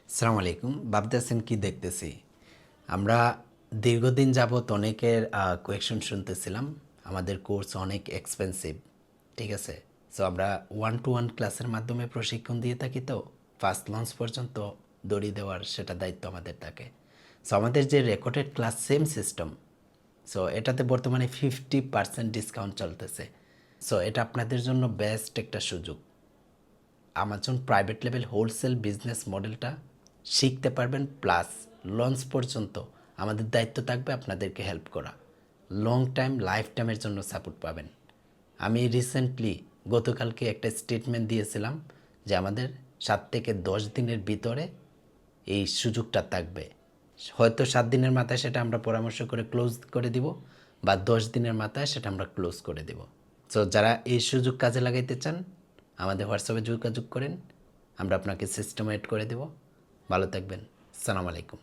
আসসালামু আলাইকুম। ভাবতেছেন কি দেখতেছি? আমরা দীর্ঘদিন যাবৎ অনেকের কোয়েকশন শুনতেছিলাম। আমাদের কোর্স অনেক এক্সপেন্সিভ। ঠিক আছে? সো আমরা 1 to 1 ক্লাসের মাধ্যমে প্রশিক্ষণ দিয়ে থাকি তো ফার্স্ট লঞ্চ পর্যন্ত দড়ি দেওয়ার সেটা দায়িত্ব আমাদের থাকে। সো আমাদের যে recorded class same system. So এটাতে বর্তমানে 50% ডিসকাউন্ট চলতেছে। সো এটা আপনাদের জন্য বেস্ট একটা সুযোগ। Amazon private level wholesale business মডেলটা শিখতে পারবেন, প্লাস লঞ্চ পর্যন্ত আমাদের দায়িত্ব থাকবে আপনাদেরকে হেল্প করা। লং টাইম লাইফ টাইমের জন্য সাপোর্ট পাবেন। আমি রিসেন্টলি গতকালকে একটা স্টেটমেন্ট দিয়েছিলাম যে আমাদের 7 থেকে 10 দিনের ভিতরে এই সুযোগটা থাকবে। হয়তো 7 দিনের মাথায় সেটা আমরা পরামর্শ করে ক্লোজ করে দিব, বা 10 দিনের মাথায় সেটা আমরা ক্লোজ করে দেব। সো যারা এই সুযোগ কাজে লাগাইতে চান আমাদের হোয়াটসঅ্যাপে যোগাযোগ করেন, আমরা আপনাকে সিস্টেম এড করে দেব। ভালো থাকবেন। আসসালামু আলাইকুম।